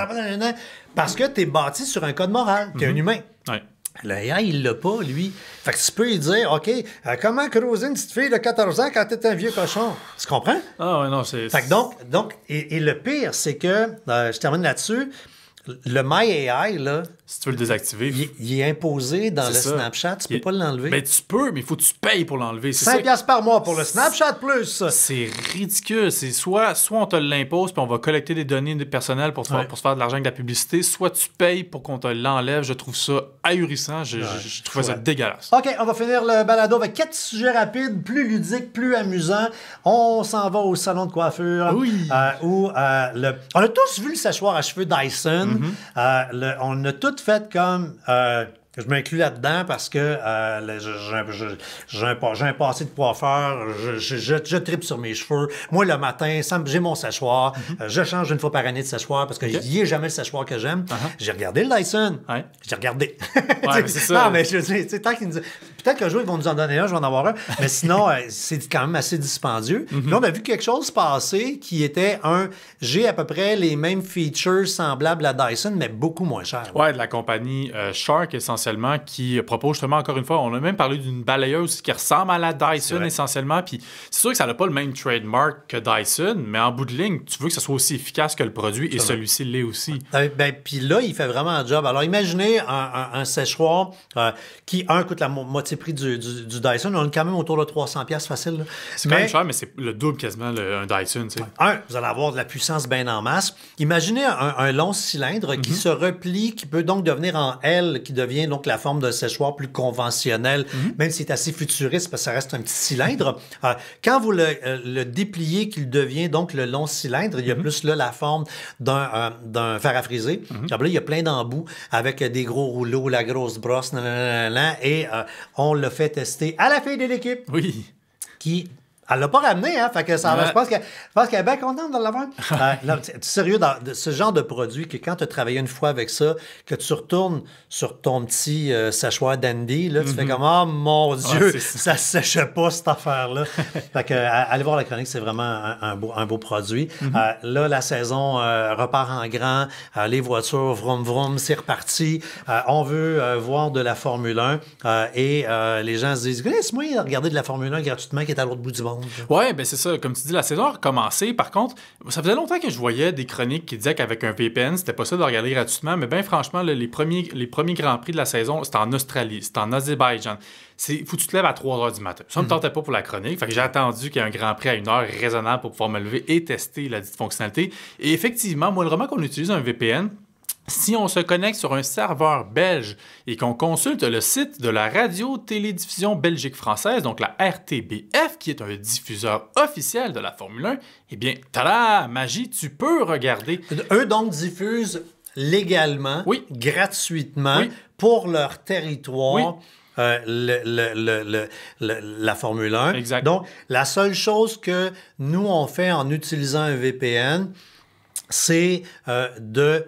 [SPEAKER 1] parce que tu es bâti sur un code moral. Tu es un humain.
[SPEAKER 2] Ouais.
[SPEAKER 1] Le AI, il l'a pas, lui. Fait que tu peux lui dire, OK, comment creuser une petite fille de 14 ans quand t'es un vieux cochon? Tu comprends?
[SPEAKER 2] Ah ouais, non, c'est...
[SPEAKER 1] Fait que donc et le pire, c'est que, je termine là-dessus, le My AI, là...
[SPEAKER 2] Si tu veux le désactiver...
[SPEAKER 1] Il est imposé dans le
[SPEAKER 2] ça.
[SPEAKER 1] Snapchat. Tu peux pas l'enlever.
[SPEAKER 2] Ben, tu peux, mais il faut que tu payes pour l'enlever.
[SPEAKER 1] 5$ par mois pour le Snapchat Plus.
[SPEAKER 2] C'est ridicule. C'est soit on te l'impose puis on va collecter des données personnelles pour se faire de l'argent avec de la publicité, soit tu payes pour qu'on te l'enlève. Je trouve ça ahurissant. Je trouve ça dégueulasse.
[SPEAKER 1] OK, on va finir le balado avec 4 sujets rapides, plus ludiques, plus amusants. On s'en va au salon de coiffure.
[SPEAKER 2] Oui.
[SPEAKER 1] Où on a tous vu le séchoir à cheveux Dyson. On a tous fait comme... je m'inclus là-dedans parce que j'ai un passé de coiffeur, je tripe sur mes cheveux. Moi, le matin, j'ai mon séchoir. Je change une fois par année de séchoir parce qu'il n'y a jamais le séchoir que j'aime. J'ai regardé le Dyson. J'ai regardé.
[SPEAKER 2] Ouais, c'est ça.
[SPEAKER 1] Non, mais je dis, tant qu'ils nous... Peut-être qu'un jour, ils vont nous en donner un, je vais en avoir un. Mais sinon, c'est quand même assez dispendieux. Puis on a vu quelque chose passer qui était j'ai à peu près les mêmes features semblables à Dyson, mais beaucoup moins cher.
[SPEAKER 2] Ouais, de la compagnie Shark, essentiellement, qui propose justement, encore une fois, on a même parlé d'une balayeuse qui ressemble à la Dyson, essentiellement. Puis c'est sûr que ça n'a pas le même trademark que Dyson, mais en bout de ligne, tu veux que ça soit aussi efficace que le produit, et celui-ci l'est aussi.
[SPEAKER 1] Puis là, il fait vraiment un job. Alors, imaginez un séchoir qui, coûte la moitié prix du Dyson. On est quand même autour de 300$ facile.
[SPEAKER 2] C'est quand même cher, mais c'est le double quasiment un Dyson. Tu sais.
[SPEAKER 1] Vous allez avoir de la puissance bien en masse. Imaginez un long cylindre qui se replie, qui peut donc devenir en L, qui devient donc la forme de séchoir plus conventionnelle, même si c'est assez futuriste parce que ça reste un petit cylindre. Quand vous le dépliez, qu'il devient donc le long cylindre, il y a plus là la forme d'un fer à friser. Là, il y a plein d'embouts avec des gros rouleaux, la grosse brosse, et on l'a fait tester à la fille de l'équipe.
[SPEAKER 2] Oui.
[SPEAKER 1] Qui... Elle l'a pas ramené, hein? Fait que je pense qu'elle est bien contente de l'avoir. Sérieux, de ce genre de produit, que quand tu as travaillé une fois avec ça, que tu retournes sur ton petit séchoir Dandy, là, tu fais comme, oh mon Dieu, ça ne sèche pas cette affaire-là. Fait que, allez voir la chronique, c'est vraiment un beau produit. Là, la saison repart en grand. Les voitures, vroom vroom, c'est reparti. On veut voir de la Formule 1 et les gens se disent, laisse-moi regarder de la Formule 1 gratuitement qui est à l'autre bout du monde.
[SPEAKER 2] Ouais, ben c'est ça. Comme tu dis, la saison a recommencé. Par contre, ça faisait longtemps que je voyais des chroniques qui disaient qu'avec un VPN, c'était possible de regarder gratuitement. Mais bien franchement, là, les premiers Grands Prix de la saison, c'était en Australie, c'était en Azerbaïdjan. Faut que tu te lèves à 3h du matin. Ça ne me tentait pas pour la chronique. Fait que j'ai attendu qu'il y ait un Grand Prix à 1h raisonnable pour pouvoir me lever et tester la dite fonctionnalité. Et effectivement, moi, le moment qu'on utilise un VPN, si on se connecte sur un serveur belge et qu'on consulte le site de la radio-télédiffusion Belgique-Française, donc la RTBF, qui est un diffuseur officiel de la Formule 1, eh bien, tada, magie, tu peux regarder.
[SPEAKER 1] Eux, donc, diffusent légalement, gratuitement, pour leur territoire. La Formule 1.
[SPEAKER 2] Exact.
[SPEAKER 1] Donc, la seule chose que nous, on fait en utilisant un VPN, c'est de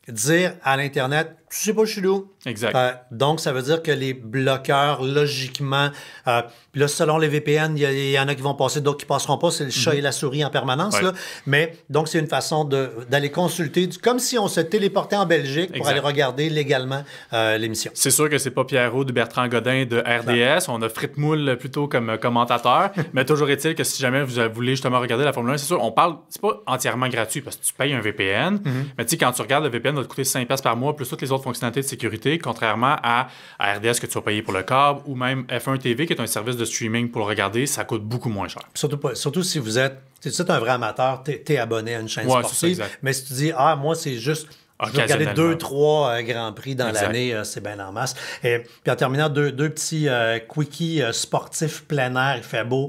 [SPEAKER 1] dire à l'Internet, tu sais pas, je suis d'où.
[SPEAKER 2] Exact.
[SPEAKER 1] Donc, ça veut dire que les bloqueurs, logiquement, puis là, selon les VPN, il y en a qui vont passer, d'autres qui passeront pas. C'est le chat et la souris en permanence. Là. Mais donc, c'est une façon d'aller consulter, comme si on se téléportait en Belgique pour aller regarder légalement l'émission.
[SPEAKER 2] C'est sûr que c'est pas Pierrot de Bertrand Godin de RDS. On a Frit Moule plutôt comme commentateur. Mais toujours est-il que si jamais vous voulez justement regarder la Formule 1, c'est sûr, c'est pas entièrement gratuit parce que tu payes un VPN. Mais tu sais, quand tu regardes, le VPN va te coûter 5$ par mois plus toutes les autres fonctionnalités de sécurité, contrairement à RDS que tu vas payer pour le câble ou même F1 TV qui est un service de streaming pour le regarder, ça coûte beaucoup moins cher.
[SPEAKER 1] Surtout si vous êtes tu es un vrai amateur, tu es abonné à une chaîne
[SPEAKER 2] Ouais,
[SPEAKER 1] sportive. Mais si tu dis, moi, c'est juste... Je vais regarder 2-3 Grands Prix dans l'année, c'est bien en masse. Et puis en terminant, deux petits quickies sportifs plein air, il fait beau.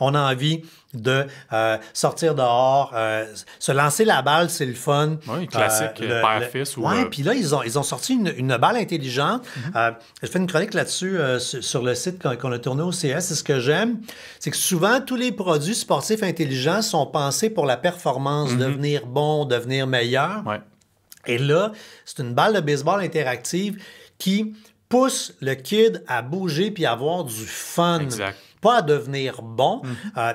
[SPEAKER 1] On a envie de sortir dehors, se lancer la balle, c'est le fun.
[SPEAKER 2] Oui, classique, père-fils.
[SPEAKER 1] Oui, puis là, ils ont sorti une balle intelligente. J'ai fait une chronique là-dessus sur le site qu'on a tourné au CS. Et ce que j'aime, c'est que souvent, tous les produits sportifs intelligents sont pensés pour la performance, devenir bon, devenir meilleur.
[SPEAKER 2] Ouais.
[SPEAKER 1] Et là, c'est une balle de baseball interactive qui pousse le kid à bouger puis à avoir du fun.
[SPEAKER 2] Exact.
[SPEAKER 1] Pas à devenir bon.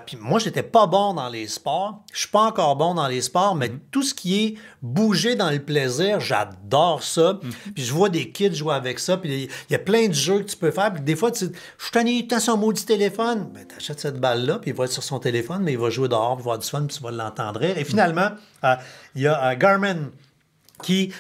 [SPEAKER 1] Puis moi, j'étais pas bon dans les sports. Je suis pas encore bon dans les sports, mais tout ce qui est bouger dans le plaisir, j'adore ça. Puis je vois des kids jouer avec ça. Puis il y a plein de jeux que tu peux faire. Puis des fois, je suis tanné son maudit téléphone. Ben, t'achètes cette balle-là, puis il va être sur son téléphone, mais il va jouer dehors, puis avoir du fun, puis tu vas l'entendre rire. Et finalement, il y a Garmin qui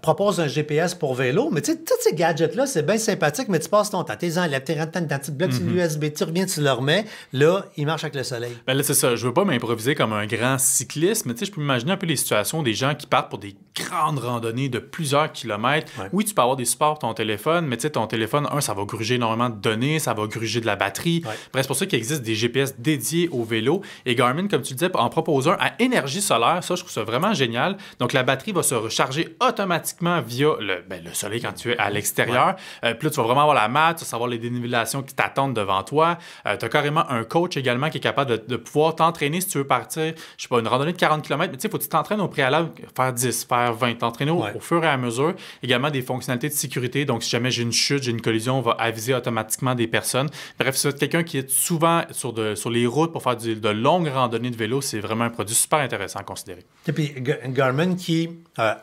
[SPEAKER 1] propose un GPS pour vélo. Mais tu sais, tous ces gadgets-là, c'est bien sympathique, mais tu passes ton temps. T'es enlèves, tu rentres dans ta petite bloc sur l'USB, tu reviens, tu le remets. Là, il marche avec le soleil.
[SPEAKER 2] Ben là, c'est ça. Je veux pas m'improviser comme un grand cycliste, mais tu sais, je peux m'imaginer un peu les situations des gens qui partent pour des grandes randonnées de plusieurs kilomètres. Ouais. Oui, tu peux avoir des supports pour ton téléphone, mais tu sais, ton téléphone, ça va gruger énormément de données, ça va gruger de la batterie. Ouais. Bref, c'est pour ça qu'il existe des GPS dédiés au vélo. Et Garmin, comme tu le disais, en propose un à énergie solaire. Ça, je trouve ça vraiment génial. Donc, la batterie va se recharger automatiquement via le soleil quand tu es à l'extérieur. Ouais. Puis là, tu vas vraiment avoir la map, tu vas savoir les dénivellations qui t'attendent devant toi. Tu as carrément un coach également qui est capable de pouvoir t'entraîner si tu veux partir, je sais pas, une randonnée de 40 km, mais tu sais, il faut que tu t'entraînes au préalable, faire 10, faire 20, t'entraîner au fur et à mesure. Également des fonctionnalités de sécurité, donc si jamais j'ai une chute, j'ai une collision, on va aviser automatiquement des personnes. Bref, si vous êtes quelqu'un qui est souvent sur les routes pour faire de longues randonnées de vélo, c'est vraiment un produit super intéressant à considérer.
[SPEAKER 1] Et puis Garmin qui,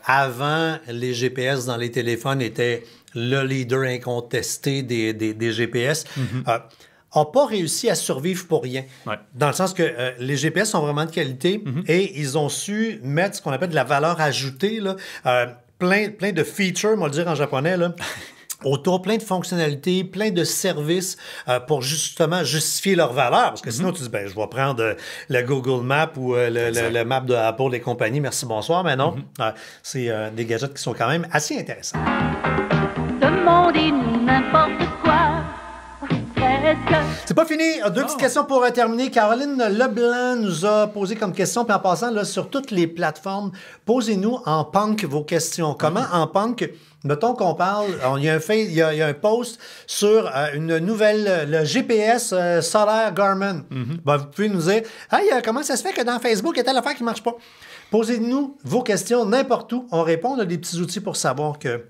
[SPEAKER 1] avant les GPS dans les téléphones, était le leader incontesté des GPS, n'a pas réussi à survivre pour rien. Ouais. Dans le sens que les GPS sont vraiment de qualité et ils ont su mettre ce qu'on appelle de la valeur ajoutée, là, plein de features, on va le dire en japonais, là, autour, plein de fonctionnalités, plein de services pour justement justifier leur valeur. Parce que sinon, tu dis, je vais prendre le Google Maps ou le map de Apple et compagnie, merci, bonsoir. Mais non, c'est des gadgets qui sont quand même assez intéressants.
[SPEAKER 4] Demandez n'importe quoi.
[SPEAKER 1] C'est pas fini. Deux petites questions pour terminer. Caroline Leblanc nous a posé comme question, puis en passant là, sur toutes les plateformes, posez-nous en punk vos questions. Comment en punk, mettons qu'on parle, il y a un post sur une nouvelle, le GPS solaire Garmin. Vous pouvez nous dire, hey, comment ça se fait que dans Facebook, il y a telle affaire qui marche pas? Posez-nous vos questions n'importe où. On répond. On a des petits outils pour savoir que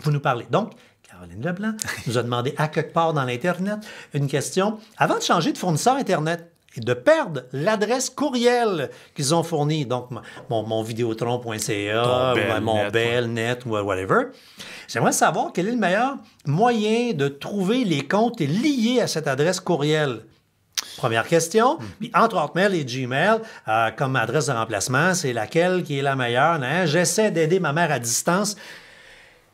[SPEAKER 1] vous nous parlez. Donc, Caroline Leblanc nous a demandé à quelque part dans l'Internet une question. Avant de changer de fournisseur Internet et de perdre l'adresse courriel qu'ils ont fournie, donc mon Vidéotron.ca, mon Bellnet ou whatever, j'aimerais savoir quel est le meilleur moyen de trouver les comptes liés à cette adresse courriel. Première question. Puis entre Hotmail et Gmail, comme adresse de remplacement, c'est laquelle qui est la meilleure? Hein? J'essaie d'aider ma mère à distance.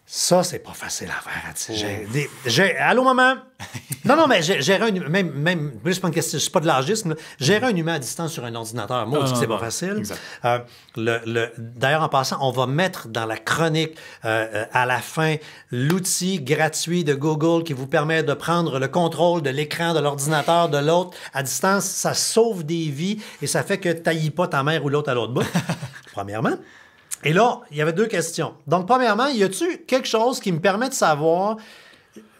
[SPEAKER 1] Ça, c'est pas facile à faire. Allô, maman? Non, mais gérer un humain, même c'est pas une question, c'est pas de l'argisme. Gérer un humain à distance sur un ordinateur, moi, c'est pas facile. D'ailleurs, en passant, on va mettre dans la chronique à la fin l'outil gratuit de Google qui vous permet de prendre le contrôle de l'écran de l'ordinateur de l'autre à distance. Ça sauve des vies et ça fait que tu taillis pas ta mère ou l'autre à l'autre bout. Premièrement. Et là, il y avait deux questions. Donc, premièrement, y a-tu quelque chose qui me permet de savoir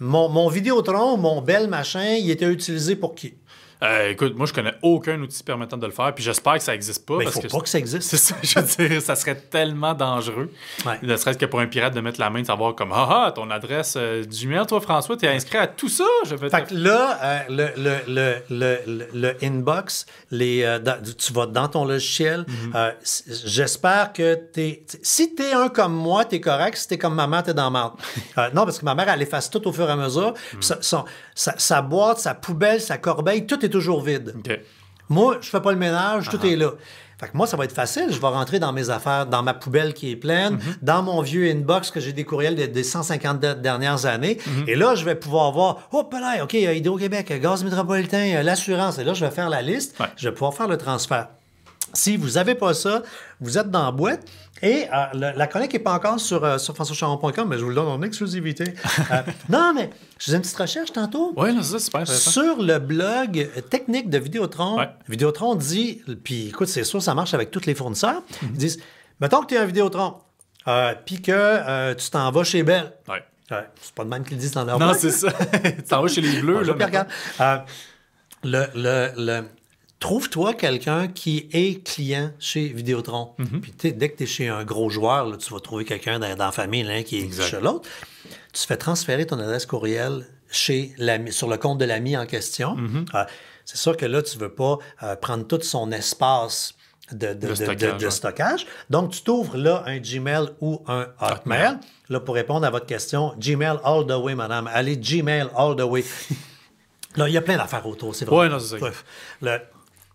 [SPEAKER 1] mon Vidéotron ou mon Bell machin, il était utilisé pour qui?
[SPEAKER 2] Écoute, moi, je connais aucun outil permettant de le faire, puis j'espère que ça n'existe pas.
[SPEAKER 1] Mais il ne faut pas que ça existe.
[SPEAKER 2] C'est ça, je veux dire, ça serait tellement dangereux. Ouais. Ne serait-ce que pour un pirate de mettre la main, de savoir comme, ton adresse Gmail, toi, François, tu es inscrit à tout ça.
[SPEAKER 1] Fait que là, le inbox, tu vas dans ton logiciel. J'espère que si tu es un comme moi, tu es correct. Si tu es comme ma mère, tu es dans la merde. Non, parce que ma mère, elle efface tout au fur et à mesure. Sa boîte, sa poubelle, sa corbeille, tout est toujours vide.
[SPEAKER 2] Okay.
[SPEAKER 1] Moi, je fais pas le ménage, tout est là. Fait que moi, ça va être facile. Je vais rentrer dans mes affaires, dans ma poubelle qui est pleine, dans mon vieux inbox que j'ai des courriels des 150 dernières années. Et là, je vais pouvoir voir, là, OK, Hydro-Québec, Gaz métropolitain, l'assurance. Et là, je vais faire la liste.
[SPEAKER 2] Ouais.
[SPEAKER 1] Je vais pouvoir faire le transfert. Si vous n'avez pas ça, vous êtes dans la boîte. Et la chronique n'est pas encore sur françoischaron.com, mais je vous le donne en exclusivité. Non, mais je faisais une petite recherche tantôt.
[SPEAKER 2] Oui, c'est super intéressant.
[SPEAKER 1] Sur le blog technique de Vidéotron,
[SPEAKER 2] Ouais.
[SPEAKER 1] Vidéotron dit, puis écoute, c'est sûr, ça marche avec tous les fournisseurs, ils disent, mettons que tu es un Vidéotron, puis que tu t'en vas chez Bell.
[SPEAKER 2] Ouais.
[SPEAKER 1] C'est pas de même qu'ils le disent dans leur
[SPEAKER 2] Non,
[SPEAKER 1] blog.
[SPEAKER 2] c'est ça. Tu t'en vas chez les Bleus.
[SPEAKER 1] Bonjour,
[SPEAKER 2] là,
[SPEAKER 1] Pierre Gall. Trouve-toi quelqu'un qui est client chez Vidéotron. Puis dès que tu es chez un gros joueur, là, tu vas trouver quelqu'un dans la famille là, qui est
[SPEAKER 2] Exact.
[SPEAKER 1] chez l'autre. Tu fais transférer ton adresse courriel sur le compte de l'ami en question. C'est sûr que là, tu ne veux pas prendre tout son espace de stockage. Donc, tu t'ouvres là un Gmail ou un Hotmail. Là, pour répondre à votre question, Gmail all the way, madame. Allez, Gmail all the way. Là, il y a plein d'affaires autour, c'est vrai.
[SPEAKER 2] Ouais, non, c'est ça.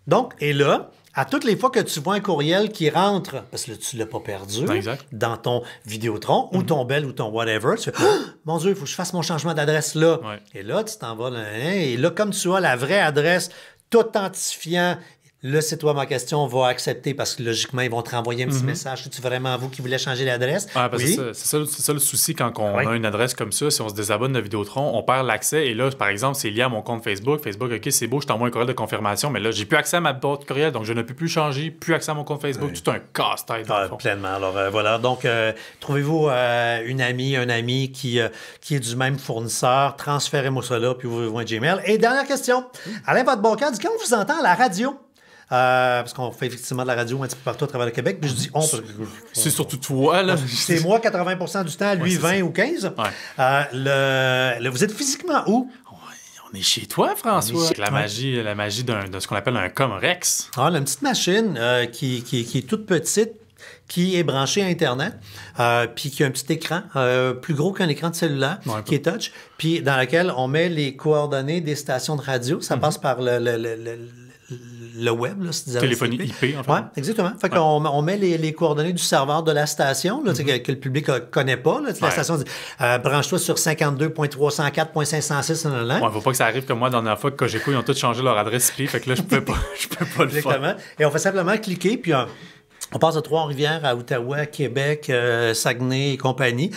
[SPEAKER 1] Donc, et là, à toutes les fois que tu vois un courriel qui rentre, parce que là, tu ne l'as pas perdu,
[SPEAKER 2] Exact.
[SPEAKER 1] dans ton Vidéotron ou ton Bell ou ton whatever, tu fais « Mon Dieu, il faut que je fasse mon changement d'adresse là.
[SPEAKER 2] Ouais.
[SPEAKER 1] Et là, tu t'en vas là, et là, comme tu as la vraie adresse, t'authentifiant, le site web en question va accepter parce que logiquement, ils vont te renvoyer un petit message. C'est-tu vraiment vous qui voulez changer l'adresse?
[SPEAKER 2] Ah, parce
[SPEAKER 1] Oui.
[SPEAKER 2] que c'est ça le souci quand on a une adresse comme ça. Si on se désabonne de Vidéotron, on perd l'accès. Et là, par exemple, c'est lié à mon compte Facebook. Facebook, OK, c'est beau, je t'envoie un courriel de confirmation, mais là, j'ai plus accès à ma boîte courriel, donc je ne peux plus changer, plus accès à mon compte Facebook. Tout un casse-tête. dans le fond.
[SPEAKER 1] Pleinement. Alors voilà. Donc, trouvez-vous une amie, un ami qui est du même fournisseur. Transférez-moi ça là, puis ouvrez-vous un Gmail. Et dernière question. Alain Votre-Boncoeur dit quand on vous entend à la radio, parce qu'on fait effectivement de la radio un petit peu partout à travers le Québec, puis je dis on parce que
[SPEAKER 2] C'est surtout toi, là.
[SPEAKER 1] c'est moi 80% du temps, lui
[SPEAKER 2] c'est
[SPEAKER 1] 20 ou 15.
[SPEAKER 2] Ouais.
[SPEAKER 1] Vous êtes physiquement où?
[SPEAKER 2] On est chez toi, François.
[SPEAKER 1] On est chez-
[SPEAKER 2] La magie de ce qu'on appelle un Comrex.
[SPEAKER 1] Ah, une petite machine qui est toute petite, qui est branchée à Internet, puis qui a un petit écran plus gros qu'un écran de cellulaire,
[SPEAKER 2] Ouais,
[SPEAKER 1] qui est touch, puis dans lequel on met les coordonnées des stations de radio. Ça passe par le web, là, c'est
[SPEAKER 2] Téléphonie IP, en fait.
[SPEAKER 1] Oui, exactement. Fait qu'on on met les coordonnées du serveur de la station, là, tu sais, que le public ne connaît pas. Là, la station dit branche-toi sur 52.304.506.
[SPEAKER 2] Ouais, faut pas que ça arrive comme moi, la dernière fois que Cogeco, ils ont tous changé leur adresse IP, fait que là, je peux pas le faire.
[SPEAKER 1] Exactement. Et on fait simplement cliquer, puis on passe de Trois-Rivières à Ottawa, Québec, Saguenay et compagnie.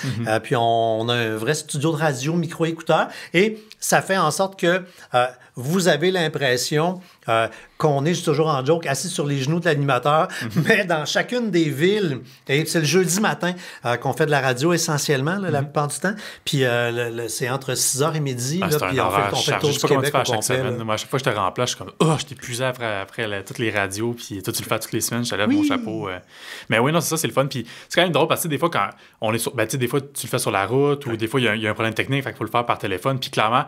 [SPEAKER 1] Puis on a un vrai studio de radio, micro-écouteur. Et ça fait en sorte que vous avez l'impression qu'on est toujours en joke, assis sur les genoux de l'animateur. Mais dans chacune des villes, et c'est le jeudi matin qu'on fait de la radio essentiellement, là, la plupart du temps. Puis c'est entre 6h et midi.
[SPEAKER 2] Ah,
[SPEAKER 1] là,
[SPEAKER 2] c'est un
[SPEAKER 1] puis on
[SPEAKER 2] horaire
[SPEAKER 1] fait le
[SPEAKER 2] chargé.
[SPEAKER 1] tour
[SPEAKER 2] Je
[SPEAKER 1] du
[SPEAKER 2] sais pas comment tu
[SPEAKER 1] Québec
[SPEAKER 2] fais à
[SPEAKER 1] au
[SPEAKER 2] chaque
[SPEAKER 1] complet.
[SPEAKER 2] semaine.
[SPEAKER 1] Là.
[SPEAKER 2] Moi, à chaque fois que je te remplace, je suis comme, je t'ai épuisé après toutes les radios, puis toi, tu le fais toutes les semaines, je te lève mon chapeau. Mais oui, non, c'est ça, c'est le fun. Puis c'est quand même drôle parce que des fois, quand on est sur. Ben, tu sais, des fois, tu le fais sur la route ou des fois, il y a un problème technique, fait qu'il faut le faire par téléphone. Puis clairement,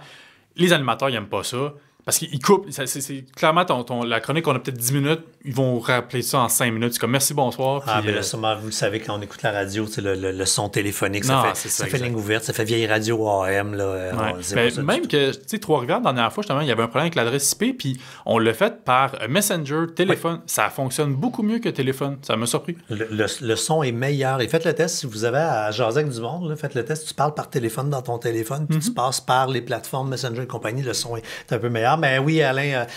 [SPEAKER 2] les animateurs, ils n'aiment pas ça. Parce qu'ils coupent. C'est clairement, la chronique, on a peut-être 10 minutes. Ils vont rappeler ça en 5 minutes. C'est comme merci, bonsoir. Puis,
[SPEAKER 1] Mais là, sûrement, vous le savez, quand on écoute la radio, c'est le son téléphonique.
[SPEAKER 2] Non,
[SPEAKER 1] Ça
[SPEAKER 2] c'est
[SPEAKER 1] fait,
[SPEAKER 2] ça,
[SPEAKER 1] ça fait
[SPEAKER 2] exact.
[SPEAKER 1] ligne ouverte, ça fait vieille radio AM. Là,
[SPEAKER 2] Ouais.
[SPEAKER 1] on disait
[SPEAKER 2] Ben,
[SPEAKER 1] pas ça du
[SPEAKER 2] même
[SPEAKER 1] tout.
[SPEAKER 2] que, tu sais, Trois-Rivières, la dernière fois, justement, il y avait un problème avec l'adresse IP, puis on l'a fait par Messenger, téléphone. Ça fonctionne beaucoup mieux que téléphone. Ça m'a surpris.
[SPEAKER 1] Le son est meilleur. Et faites le test si vous avez à jaser avec du monde. Là, faites le test. Tu parles par téléphone dans ton téléphone, puis tu passes par les plateformes Messenger et compagnie. Le son est un peu meilleur. Mais oui, Alain,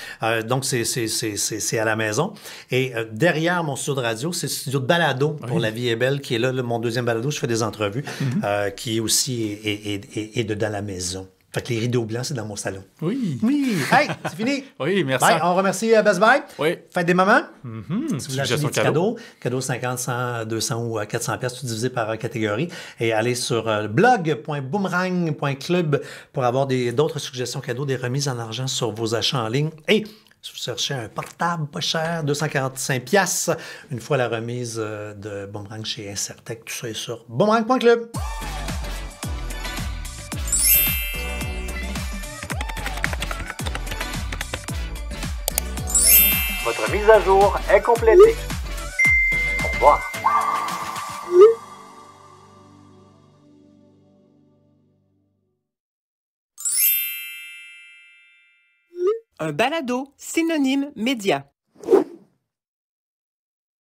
[SPEAKER 1] donc c'est à la maison. Et derrière mon studio de radio, c'est le studio de balado pour La Vie est belle, qui est là, mon deuxième balado. Je fais des entrevues, qui aussi est dans la maison. Fait que les rideaux blancs, c'est dans mon salon.
[SPEAKER 2] Oui.
[SPEAKER 1] Oui! Hey, c'est fini!
[SPEAKER 2] Oui, merci.
[SPEAKER 1] Bye, on remercie Best Buy.
[SPEAKER 2] Oui.
[SPEAKER 1] Faites des moments. Si vous
[SPEAKER 2] Suggestion
[SPEAKER 1] achetez des petits
[SPEAKER 2] cadeau.
[SPEAKER 1] cadeaux 50, 100, 200 ou 400 pièces, tout divisé par catégorie. Et allez sur blog.boomerang.club pour avoir d'autres suggestions cadeaux, des remises en argent sur vos achats en ligne. Et si vous cherchez un portable pas cher, 245 pièces, une fois la remise de Boomerang chez Incertec, tout ça est sur boomerang.club.
[SPEAKER 5] Votre mise à jour est complétée. Au revoir.
[SPEAKER 6] un balado synonyme média.